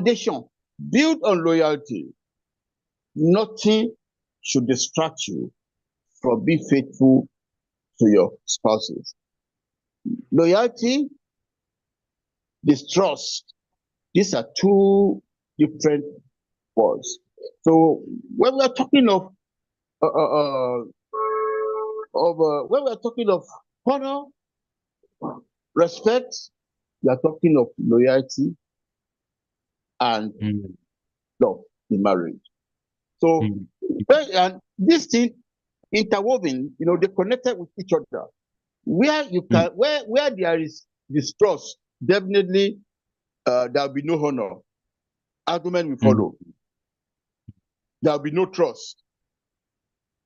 foundation built on loyalty. Nothing should distract you from being faithful to your spouses. Loyalty, distrust, these are two different words. So when we are talking of when we are talking of honor, respect, we are talking of loyalty and love in marriage. So and this thing interwoven, they connected with each other. Where you can, where there is distrust, definitely there will be no honor. Argument will follow. There will be no trust.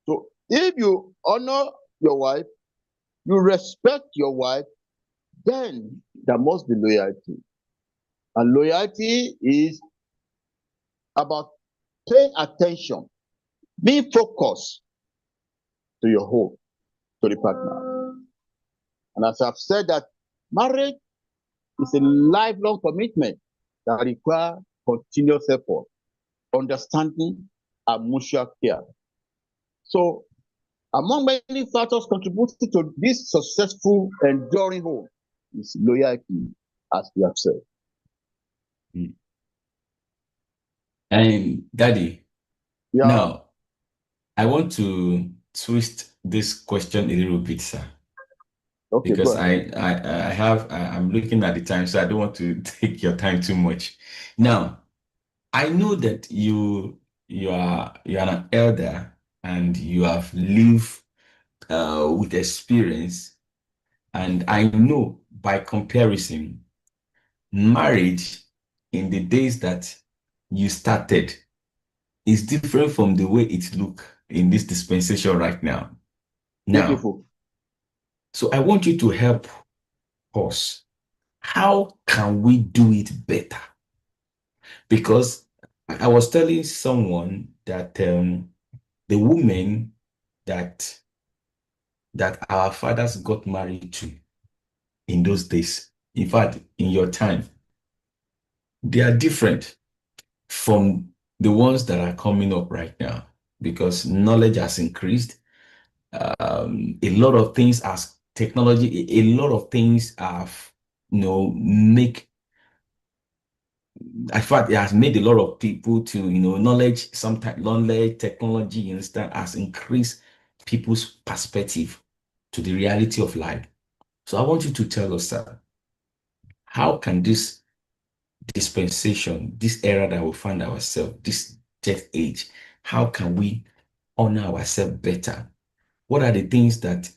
So if you honor your wife, you respect your wife, then there must be loyalty. And loyalty is about paying attention, being focused to your home, to the partner. And as I've said, that marriage is a lifelong commitment that requires continuous effort, understanding, and mutual care. So, among many factors contributing to this successful, enduring home is loyalty, as we have said. And Daddy, now I want to twist this question a little bit, sir. Okay, because I'm looking at the time, so I don't want to take your time too much. Now, I know that you're an elder and you have lived with experience, and I know by comparison, marriage in the days that you started is different from the way it looks in this dispensation right now. Beautiful. So I want you to help us. How can we do it better? Because I was telling someone that the women that our fathers got married to in those days, in fact, in your time, they are different from the ones that are coming up right now, because knowledge has increased. A lot of things as technology, a lot of things have, make, in fact, it has made a lot of people to, knowledge, sometimes knowledge, technology, you understand, has increased people's perspective to the reality of life. So I want you to tell us, sir, how can this dispensation, this era that we find ourselves, this death age, how can we honor ourselves better? What are the things that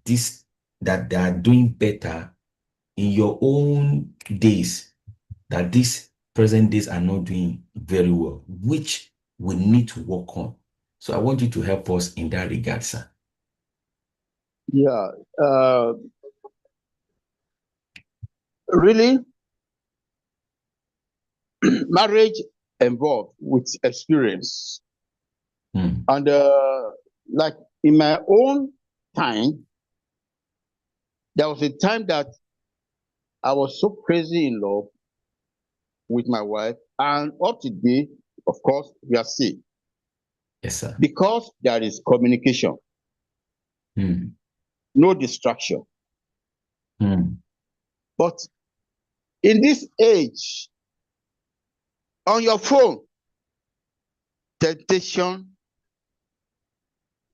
they are doing better in your own days that these present days are not doing very well, which we need to work on? So I want you to help us in that regard, sir. Yeah. Really, marriage involved with experience. And like in my own time, there was a time that I was so crazy in love with my wife, and up to today, of course, we are still. Yes, sir. Because there is communication, no distraction. But in this age, on your phone, temptation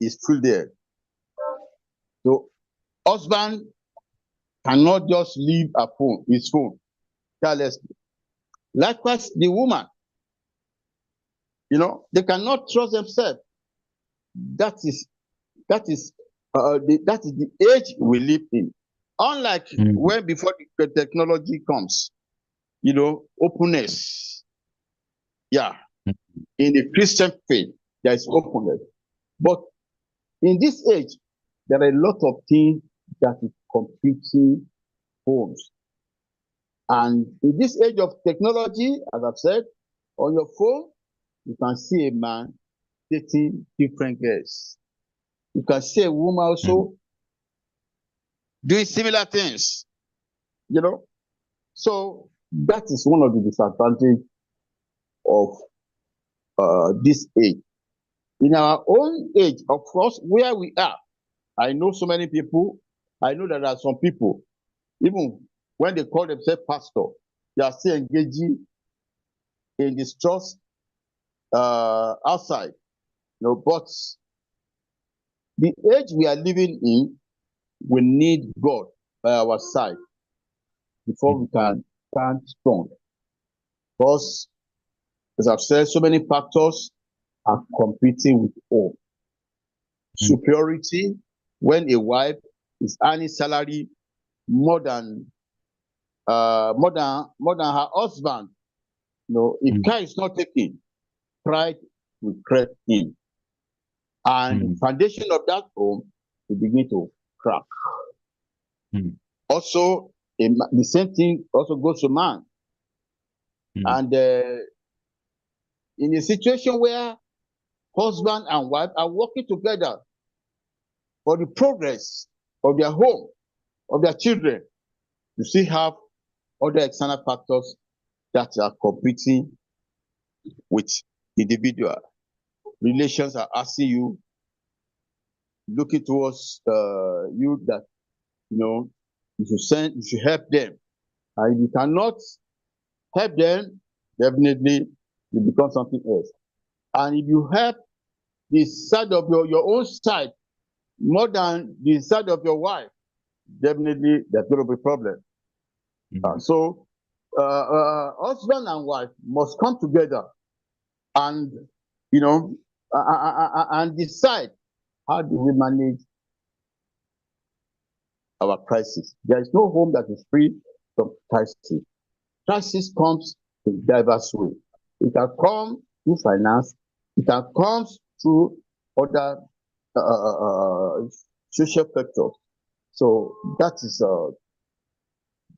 is still there. So husband cannot just leave his phone carelessly. Likewise, the woman, they cannot trust themselves. That is the age we live in. Unlike when before the technology comes, openness. Yeah. In the Christian faith, there is openness. But in this age, there are a lot of things that is competing homes. And in this age of technology, as I've said, on your phone, you can see a man dating different girls. You can see a woman also doing similar things, So that is one of the disadvantages of this age. In our own age, of course, where we are, I know so many people. I know that there are some people, even when they call themselves pastor, they are still engaging in this trust outside. But the age we are living in, we need God by our side before we can stand strong. Because, as I've said, so many factors are competing with all. Superiority, when a wife is earning salary more than her husband, if care is not taken, pride will creep in, and the foundation of that home will begin to crack. Also, the same thing also goes to man. And in a situation where husband and wife are working together for the progress of their home, of their children, you still have other external factors that are competing with individual. Relations are asking you, looking towards you, that you should help them. And if you cannot help them, definitely you become something else. And if you help the side of your own side more than the side of your wife, definitely there's going to be a problem. So husband and wife must come together and and decide, how do we manage our crisis. There is no home that is free from crisis. Crisis comes in diverse ways. It can come through finance. It can come through other social factors. So that is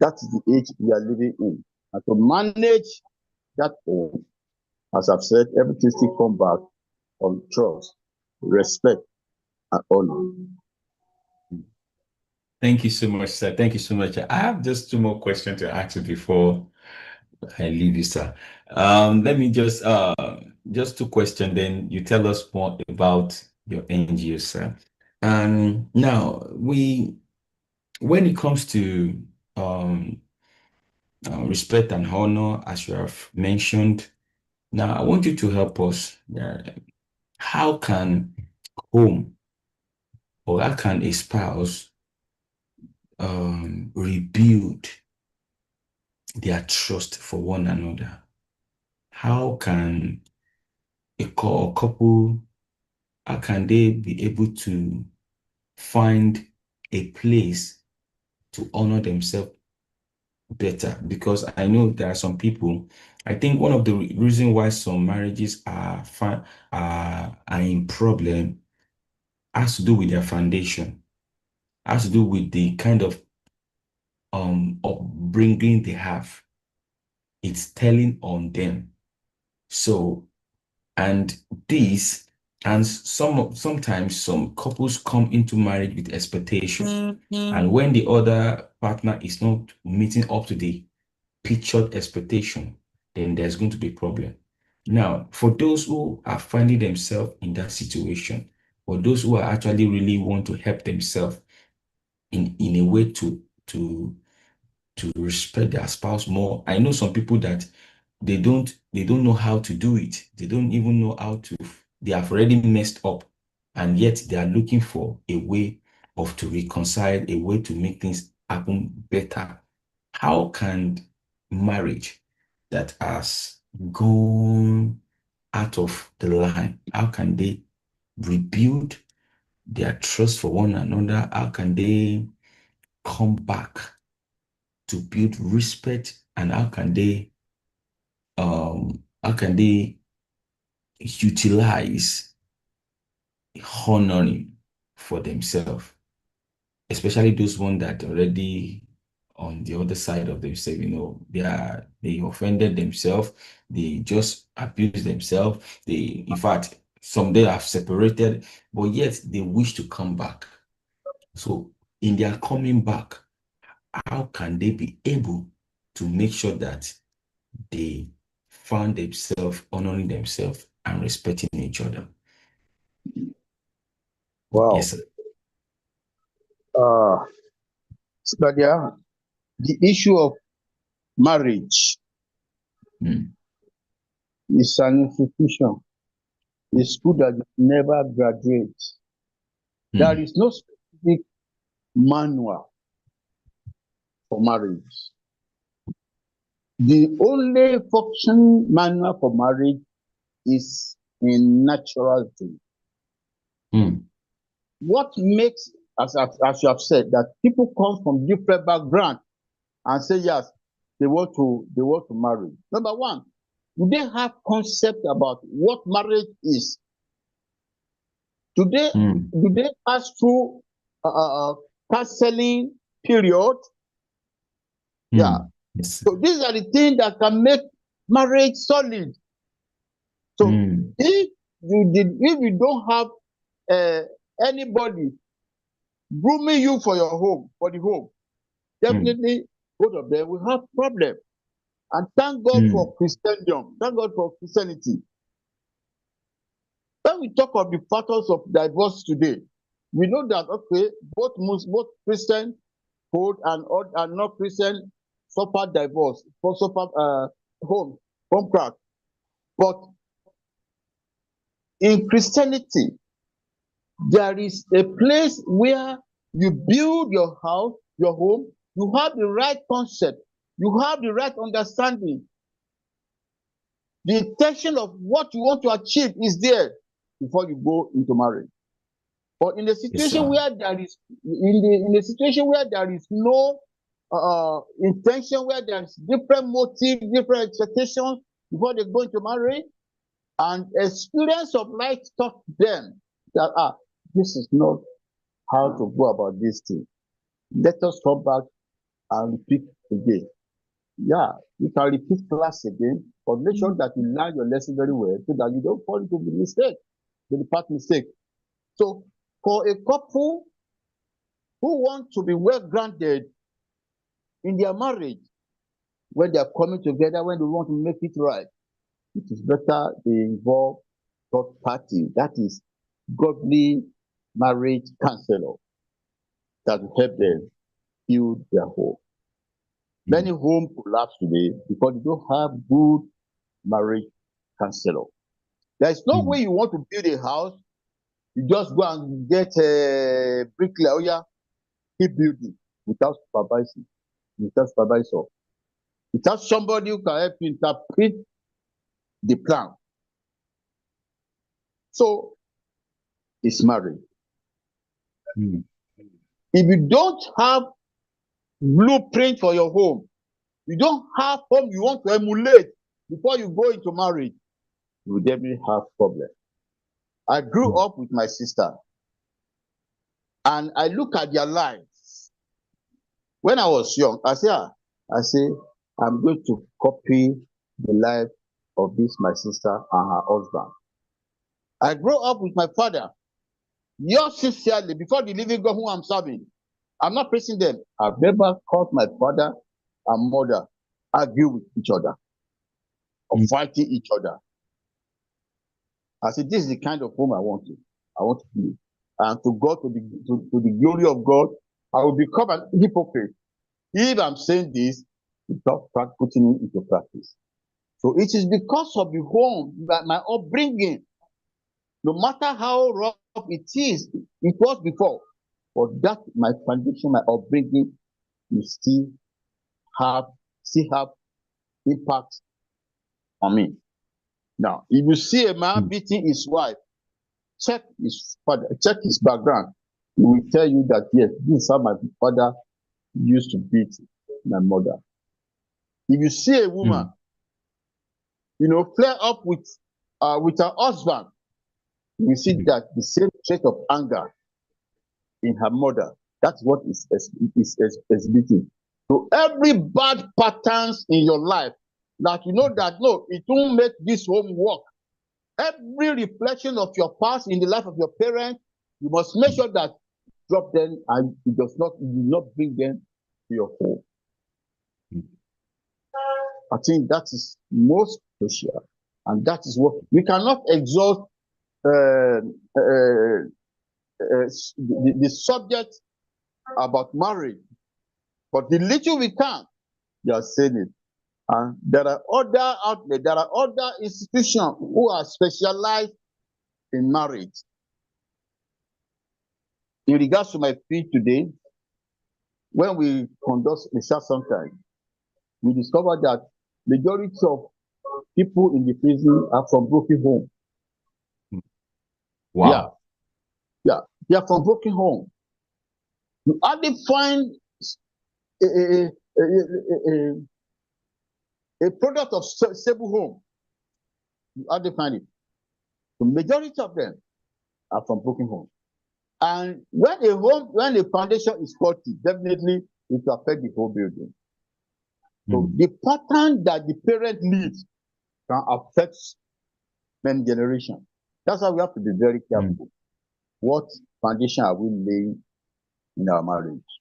the age we are living in. And to manage that home, as I've said, everything still come back on trust, respect, and honor. Thank you so much, sir. Thank you so much. I have just two more questions to ask you before I leave you, sir. Let me just two questions, then you tell us more about your NGO, sir. And now when it comes to respect and honor, as you have mentioned, now I want you to help us. How can home or how can a spouse rebuild their trust for one another? How can a couple, how can they be able to find a place to honor themselves better? Because I know there are some people, I think one of the reasons why some marriages are in problem has to do with their foundation, has to do with the kind of upbringing they have. It's telling on them. So, and this, and sometimes some couples come into marriage with expectation, and when the other partner is not meeting up to the pictured expectation, then there's going to be a problem. Now, for those who are finding themselves in that situation, or those who are actually really want to help themselves in a way to respect their spouse more. I know some people that they don't know how to do it. They don't even know how to, they have already messed up, and yet they are looking for a way of to reconcile, a way to make things happen better. How can marriage that has gone out of the line, how can they rebuild their trust for one another? How can they come back to build respect, and how can they utilize honoring for themselves, especially those ones that already on the other side of themselves, they offended themselves, they just abused themselves, they, in fact, some they have separated, but yet they wish to come back. So in their coming back, how can they be able to make sure that they found themselves honoring themselves and respecting each other. Wow. Yes, sir. Spadia, the issue of marriage is an institution, a school that never graduates. There is no specific manual for marriage. The only functioning manual for marriage is in naturality. What makes, as you have said, that people come from different backgrounds and say yes, they want to marry. Number one, do they have concept about what marriage is? Do they pass through counseling period? Yeah. Yes. So these are the things that can make marriage solid. So if you don't have anybody grooming you for your home, for the home, definitely both of them will have problem. And thank God for Christendom. Thank God for Christianity. When we talk of the factors of divorce today, we know that okay, both Christian hold and not Christian suffer divorce, suffer home crack. But in Christianity, there is a place where you build your house, your home, you have the right concept, you have the right understanding. The intention of what you want to achieve is there before you go into marriage. But in the situation where there is in the situation where there is no intention, where there is different motive, different expectations before they go into marriage, and experience of life taught them that this is not how to go about this thing. Let us come back and repeat again. Yeah, you can repeat class again, but make sure that you learn your lesson very well so that you don't fall into the mistake, the part mistake. So for a couple who want to be well grounded in their marriage, when they are coming together, when they want to make it right, it is better they involve third party, that is godly marriage counselor that will help them build their home. Many homes collapse today because they don't have good marriage counselor. There is no way you want to build a house, you just go and get a bricklayer, oh yeah, keep building without supervising, without supervisor, without somebody who can help you interpret the plan. So it's marriage. If you don't have blueprint for your home, you don't have home you want to emulate before you go into marriage, you will definitely have problem. I grew up with my sister, and I look at their lives. When I was young, I say, I'm going to copy the life of this my sister and her husband. I grew up with my father. Yours sincerely, before the living God who I'm serving, I'm not praising them. I've never caught my father and mother argue with each other or fighting each other. I said, this is the kind of home I want to be. And to God, to the glory of God, I will become an hypocrite if I'm saying this without putting it into practice. So it is because of the home, that my upbringing, no matter how rough it was before, but that my foundation, my upbringing, will still have impact on me. Now, if you see a man beating his wife, check his father, check his background. He will tell you that yes, this is how my father used to beat my mother. If you see a woman, flare up with her husband, you see that the same trait of anger in her mother. That's what is exhibiting. So every bad patterns in your life that you know that no, it won't make this home work. Every reflection of your past in the life of your parents, you must make sure that drop them and you do not bring them to your home. I think that is most social. And that is what we cannot exhaust the subject about marriage, but the little we can, you are saying it. And there are other outlets, there are other institutions who are specialized in marriage. In regards to my field today, when we conduct research sometimes, we discover that majority of people in the prison are from broken home. Wow. Yeah, they are from broken home. You hardly find a, a product of stable home. You hardly find it. The majority of them are from broken home. And when the foundation is faulty, definitely it will affect the whole building. So the pattern that the parent leaves can affect many generations. That's why we have to be very careful. What foundation are we laying in our marriage?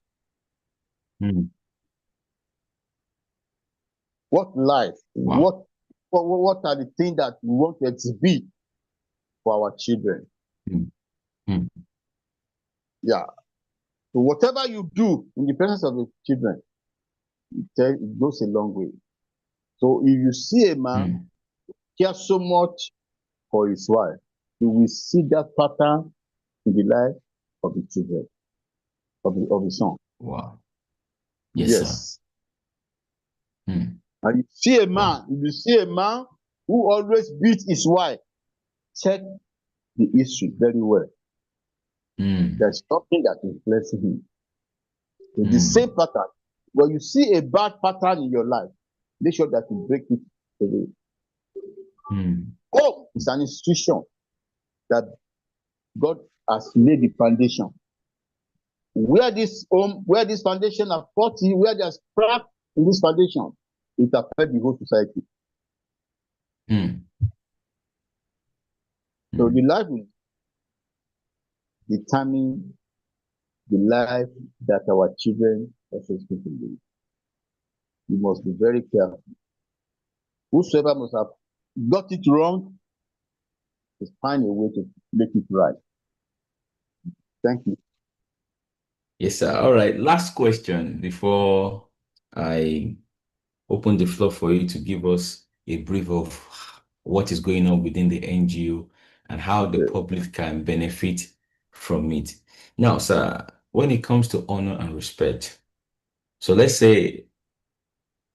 What life? Wow. What are the things that we want to exhibit for our children? Yeah. So whatever you do in the presence of the children, it goes a long way. So if you see a man care so much for his wife, you will see that pattern in the life of the children, of the son. Wow. Yes. And you see a man, if you see a man who always beats his wife, check the issue very well. There's something that is blessing him. It's the same pattern. When you see a bad pattern in your life, make sure that you break it away. Home is an institution that God has laid the foundation. Where this foundation are faulty, where there's crack in this foundation, it affects the whole society. So the life will determine the life that our children also speak to live. You must be very careful. Whosoever must have got it wrong is find a way to make it right. Thank you. Yes, sir. All right. Last question before I open the floor for you to give us a brief of what is going on within the NGO and how the public can benefit from it. Now, sir, when it comes to honor and respect, so let's say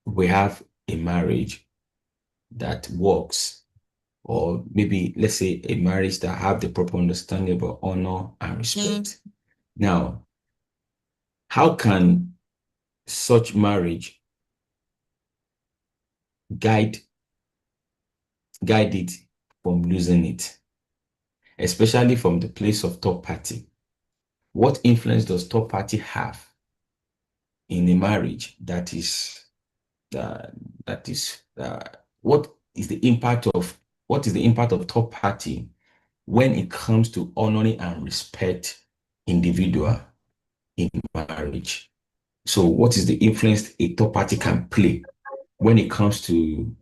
we have a marriage that works, or maybe let's say a marriage that have the proper understanding about honor and respect. Now, how can such marriage guide it from losing it, especially from the place of third party? What influence does third party have in a marriage that is what is the impact of third party when it comes to honoring and respect individual in marriage? So what is the influence a third party can play when it comes to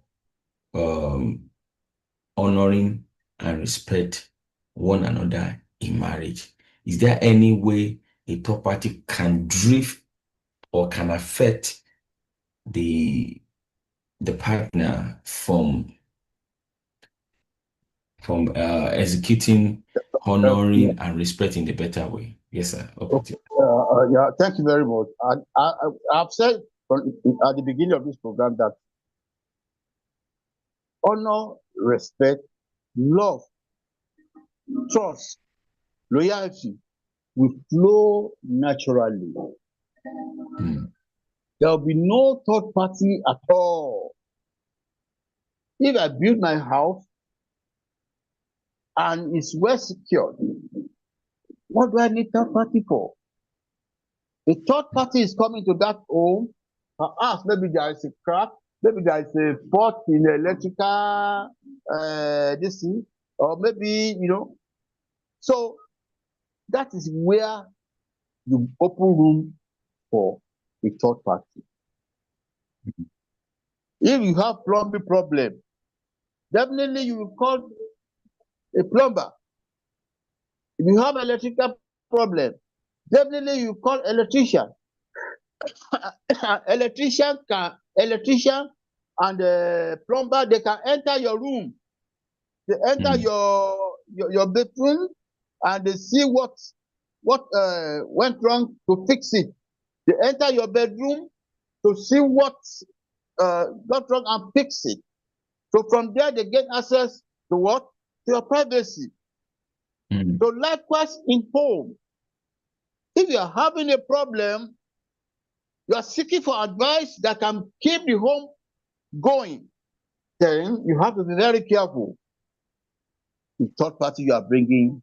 honoring and respect one another in marriage? Is there any way a third party can drift or can affect the partner from executing, honoring, and respecting the better way? Yes, sir. Okay. Yeah, thank you very much. I've said at the beginning of this program that honor, respect, love, trust, loyalty will flow naturally. There will be no third party at all. If I build my house and it's well secured, what do I need third party for? A third party is coming to that home, perhaps maybe there is a crack, maybe there is a fault in the electrical this thing, or maybe, so that is where you open room for a third party. If you have plumbing problem, definitely you will call a plumber. If you have electrical problem, definitely you call electrician. Electrician and plumber, they can enter your room. They enter your bedroom and they see what went wrong to fix it. They enter your bedroom to see what got wrong and fix it. So from there they get access to what? To your privacy. So likewise in home, if you are having a problem, you are seeking for advice that can keep the home going, then you have to be very careful. The third party you are bringing,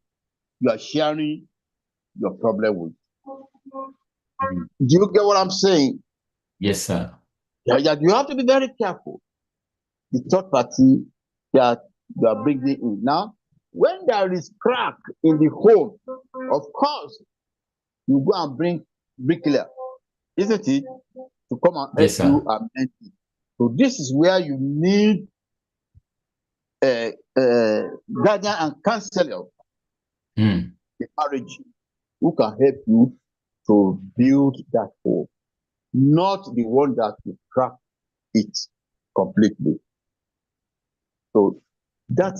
you are sharing your problem with. Do you get what I'm saying? Yes, sir. Yeah, you have to be very careful. The third party that you are bringing in. Now, when there is crack in the home, of course, you go and bring bricklayer, isn't it? To come and help Yes, sir. you and mend it. So this is where you need guardian and counselor in marriage who can help you to build that home, not the one that will crack it completely. So that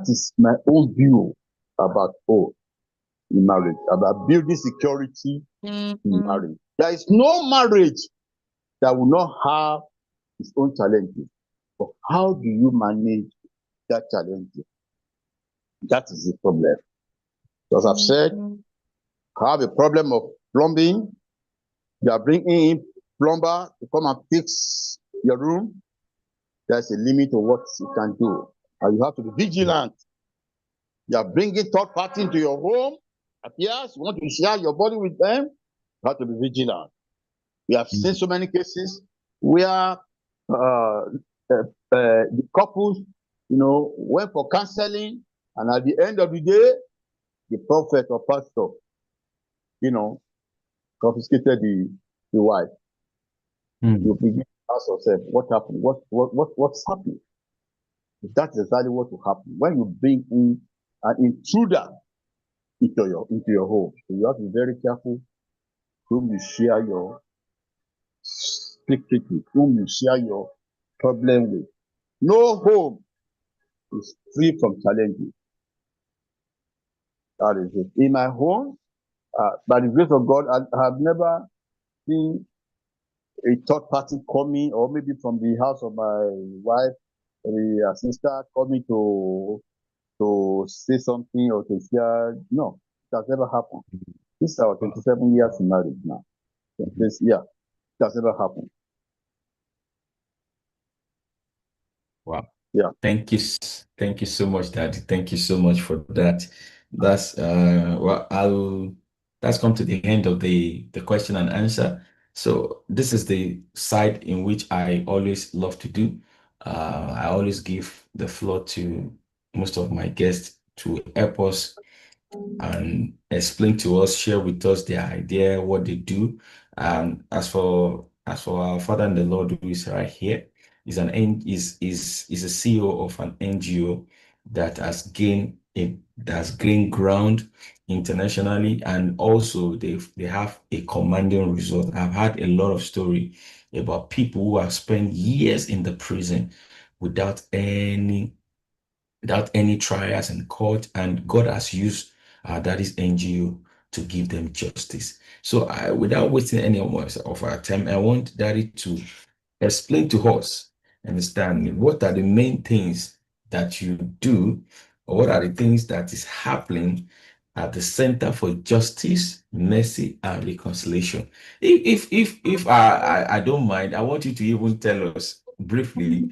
is my own view about home in marriage, about building security in marriage. There is no marriage that will not have its own challenges. But how do you manage that challenge? That is the problem. As I've said, have a problem of plumbing, you are bringing in plumber to come and fix your room. There's a limit to what you can do. And you have to be vigilant. You are bringing third party into your home. Appears you want to share your body with them, you have to be vigilant. We have seen so many cases where the couples, went for counseling, and at the end of the day, the prophet or pastor, confiscated the wife. You begin to ask yourself, what happened? What's happening? That's exactly what will happen when you bring in an intruder into your home. So you have to be very careful whom you share your secret with, whom you share your problem with. No home is free from challenges. That is it. In my home, by the grace of God, I have never seen a third party coming, or maybe from the house of my wife, the sister coming to say something or to share. No, it has never happened. This is our 27 years in marriage now. This year, it has never happened. Wow. Yeah. Thank you so much, Daddy. Thank you so much for that. That's that's come to the end of the question and answer. So this is the side in which I always love to do. I always give the floor to most of my guests to help us and explain to us, share with us their idea, what they do. As for our Father in the Lord who is right here, is a CEO of an NGO that has gained ground internationally, and also they have a commanding result. I've had a lot of story about people who have spent years in the prison without any trials in court, and God has used that is NGO to give them justice. So without wasting any more of our time, I want Daddy to explain to us, understand what are the main things that you do, or what are the things that is happening at the Center for Justice, Mercy, and Reconciliation. If I don't mind, I want you to even tell us briefly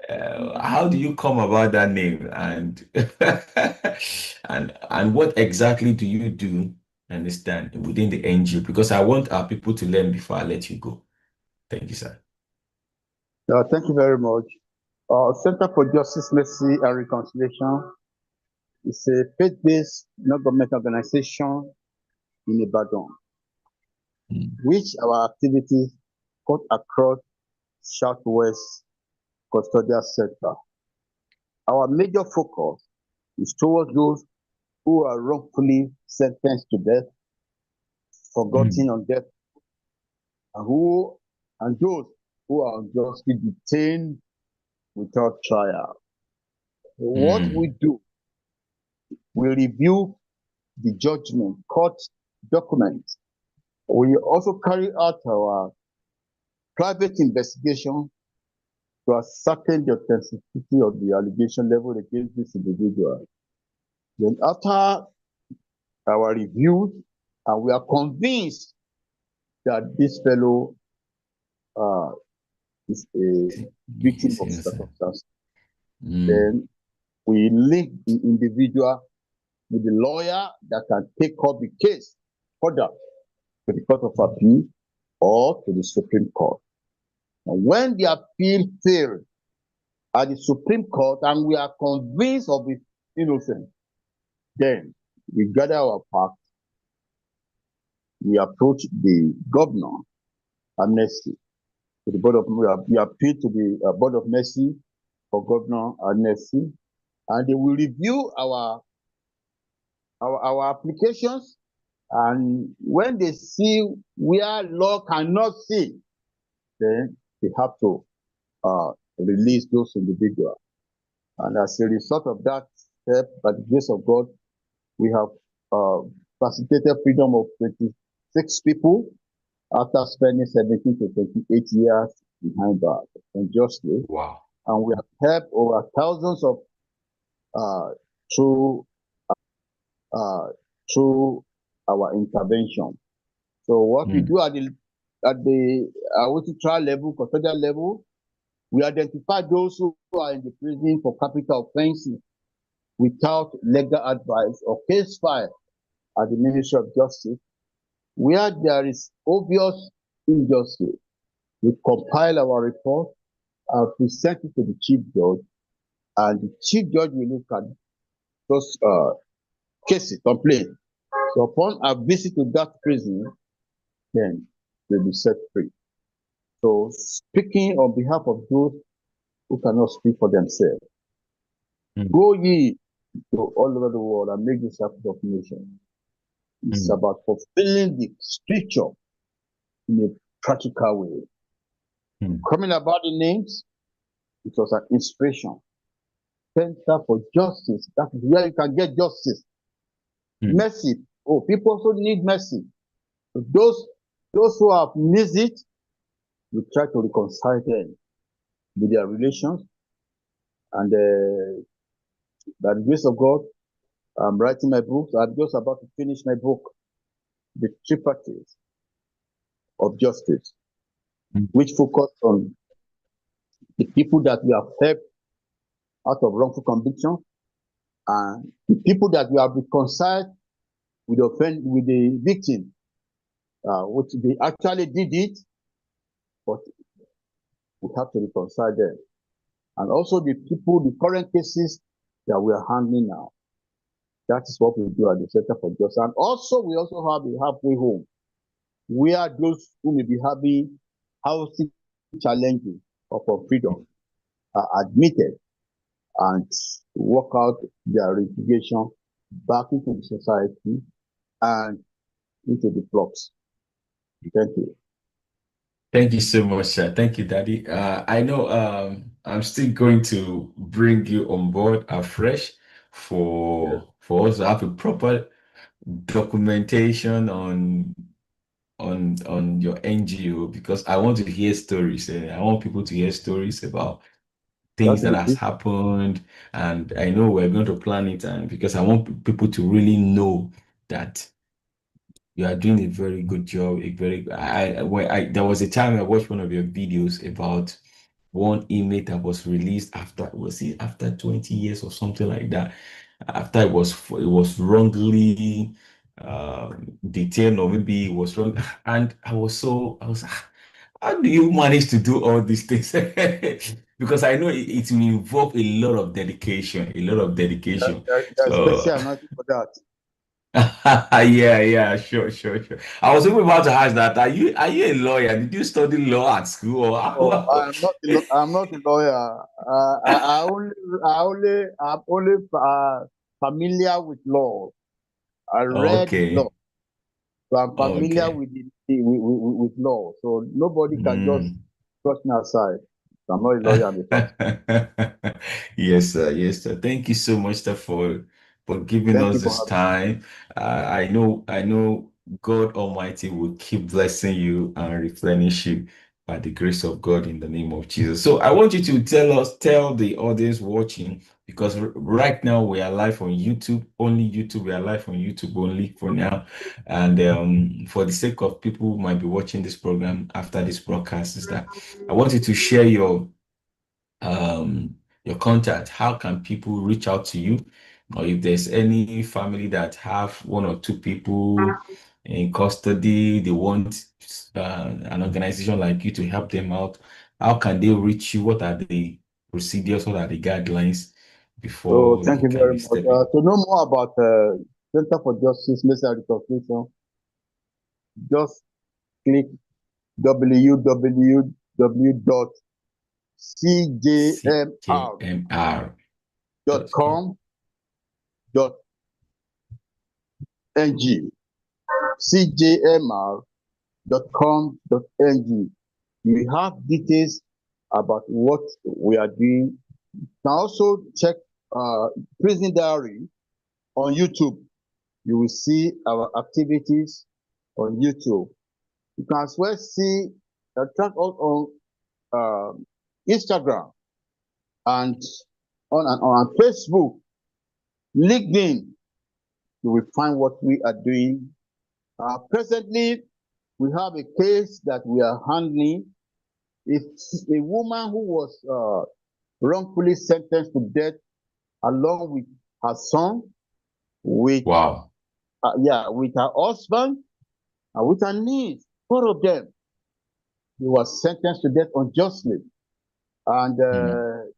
how do you come about that name, and and what exactly do you do, understand, within the NGO? Because I want our people to learn before I let you go. Thank you, sir. Thank you very much. Center for Justice, Mercy, and Reconciliation is a faith-based non-government organization in Ibadan, which our activities cut across Southwest Custodial Sector. our major focus is towards those who are wrongfully sentenced to death, forgotten on death, and those who are unjustly detained without trial. What we do, we review the judgment, court documents. We also carry out our private investigation to ascertain the authenticity of the allegation leveled against this individual. Then after our review, and we are convinced that this fellow is a victim of circumstance, then we link the individual with the lawyer that can take up the case further to the Court of Appeal or to the Supreme Court. And when the appeal fails at the Supreme Court and we are convinced of his innocence, then we gather our facts, we approach the governor and mercy to the board of we appeal to the board of mercy for governor and mercy, and they will review our applications, and when they see where law cannot see, then they have to release those individuals. And as a result of that step, by the grace of God, we have facilitated freedom of 26 people after spending 17 to 28 years behind bars unjustly. Wow. And we have helped over thousands of through our intervention. So what we do at the trial level, custodial level, we identify those who are in the prison for capital offenses without legal advice or case file at the Ministry of Justice. Where there is obvious injustice, we compile our report and present it to the chief judge, and the chief judge will look at those cases, complaints. So upon a visit to that prison, then they'll be set free. So speaking on behalf of those who cannot speak for themselves, go ye to all over the world and make disciples of nations. It's about fulfilling the scripture in a practical way. Coming about the names, it was an inspiration. Center for justice. That is where you can get justice. Mercy. Oh, people also need mercy. So those who have missed it, we try to reconcile them with their relations. And by the grace of God, I'm writing my book. I'm just about to finish my book, The Tripartite of Justice, which focus on the people that we have helped out of wrongful conviction, and the people that we have reconciled with the victim, which they actually did it, but we have to reconcile them. And also the people, the current cases that we are handling now. That is what we do at the Center for Justice. And also, we also have a halfway home, where those who may be having housing challenges or for freedom are admitted and work out their reintegration back into the society and into the flocks. Thank you. Thank you so much, sir. Thank you, Daddy. I know I'm still going to bring you on board afresh for us to have a proper documentation on your NGO, because I want to hear stories. I want people to hear stories about things that has happened, and I know we're going to plan it, and because I want people to really know that you are doing a very good job. There was a time I watched one of your videos about one inmate that was released after 20 years or something like that, after it was wrongly detained, or maybe it was wrong, and I was how do you manage to do all these things? Because I know it will involve a lot of dedication, There's special anointing for that. Yeah, sure, sure, sure. I was even about to ask that. Are you a lawyer? Did you study law at school or Oh, how? I'm not a lawyer. I'm only familiar with law. I read law, Okay. so I'm familiar Okay. with with law. So nobody can just Mm. brush me aside. I'm not a lawyer. I'm a pastor. Yes, sir. Yes, sir. Thank you so much, sir, for giving Thank us you for this having me. time. I know God Almighty will keep blessing you and replenish you by the grace of God in the name of Jesus. So I want you to tell the audience watching, because right now we are live on YouTube, only YouTube. We are live on YouTube only for now. And for the sake of people who might be watching this program after this broadcast, is that I want you to share your contact. How can people reach out to you? Or if there's any family that have one or two people in custody, they want an organization like you to help them out. How can they reach you? What are the procedures? What are the guidelines So before thank you you can very be much. stepping? To know more about Center for Justice, Mercy and Reconciliation, just click CJMR.com. www.cjmr.com.ng. cjmr.com.ng. You have details about what we are doing. You can also check Prison Diary on YouTube. You will see our activities on YouTube. You can as well see track us on Instagram and on Facebook, LinkedIn. You will find what we are doing. Presently, we have a case that we are handling. It's a woman who was wrongfully sentenced to death along with her son, with Wow. with her husband, and with her niece. Four of them. He was sentenced to death unjustly, and Mm,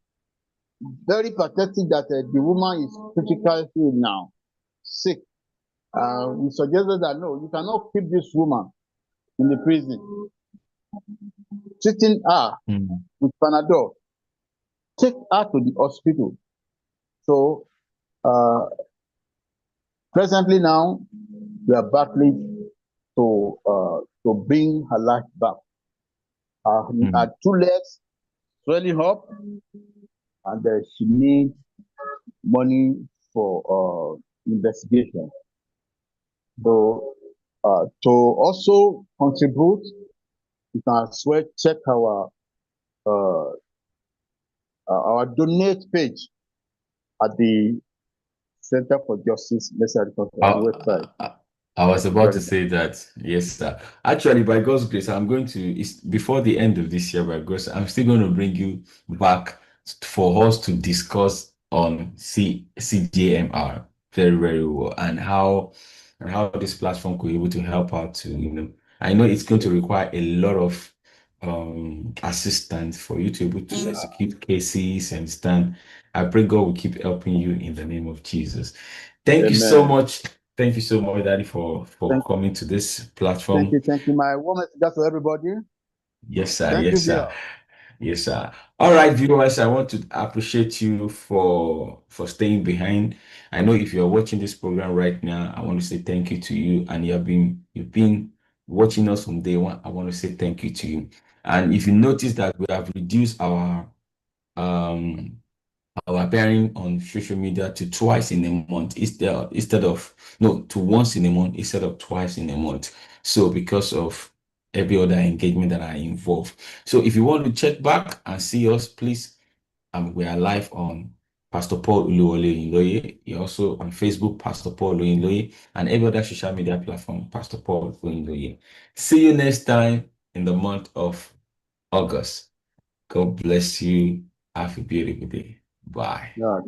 very pathetic that the woman is critically ill now, sick. We suggested that no, you cannot keep this woman in the prison, treating her mm, with Panadol. Take her to the hospital. So uh, presently now, we are battling to bring her life back. mm. Her two legs swelling up, and she needs money for investigation. So to also contribute, you can as well check uh, our donate page at the Center for Justice Mercy and I, Reconciliation website. I, I was Thank you about very to much. say that. Yes, sir. Actually, by God's grace, it's before the end of this year, by God's, I'm still going to bring you back for us to discuss on CJMR very, very well, and how this platform could be able to help out I know it's going to require a lot of assistance for you to be able to execute cases and stand. I pray God will keep helping you in the name of Jesus. Thank you so Amen. much. Thank you so much, Daddy, for Thank, coming to this platform. thank you. My warm message to everybody. Yes, sir. Thank you, Yes, dear. sir. Yes, sir. All right, viewers, I want to appreciate you for staying behind. I know if you're watching this program right now, I want to say thank you to you. And you've been watching us from day one. I want to say thank you to you. And if you notice that we have reduced um our appearing on social media to twice in a month instead of no to once in a month instead of twice in a month. So because of every other engagement that are involved. So if you want to check back and see us, please, we are live on Pastor Paul Olujobi. You're also on Facebook, Pastor Paul Olujobi, and every other social media platform, Pastor Paul Olujobi. See you next time in the month of August. God bless you. Have a beautiful day. Bye. Yeah.